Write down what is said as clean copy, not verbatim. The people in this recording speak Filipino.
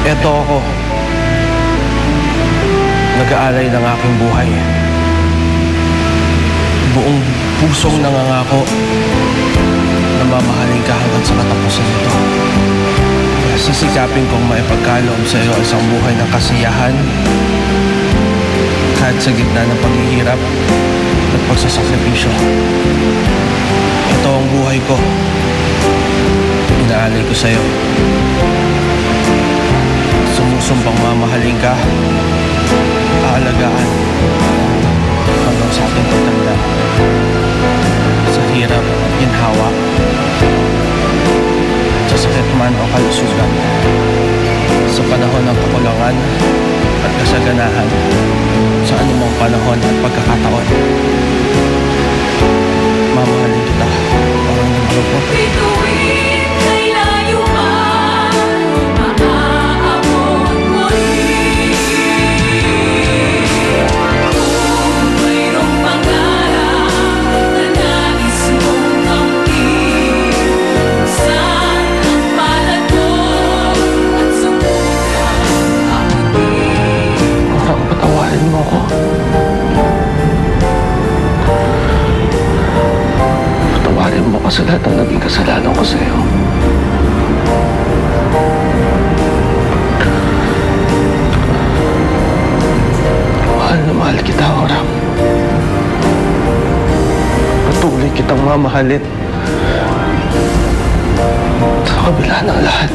Eto ako, nag-aalay ng aking buhay. Buong pusong nangangako na mamahalin ka hanggang sa katapusan nito. Sisikapin kong maipagkaloob sa iyo isang buhay ng kasiyahan kahit sa gitna ng paghihirap at pagsasakripisyo. Ito ang buhay ko. Inaalay ko sa iyo. Sumusumbang mamahalin ka, aalagaan hanggang sa ating pagtanda. Sa hirap at ginhawa, sa sakit man o kalusugan, sa panahon ng kakulangan at kasaganahan, sa anumang panahon at pagkakataon. Mamahalin kita parang ng grupo. Patawarin mo kasi lahat ng naging kasalanan ko sa iyo. Mahal na mahal kita, Oram. Patuloy kitang mamahalin sa kabila ng lahat.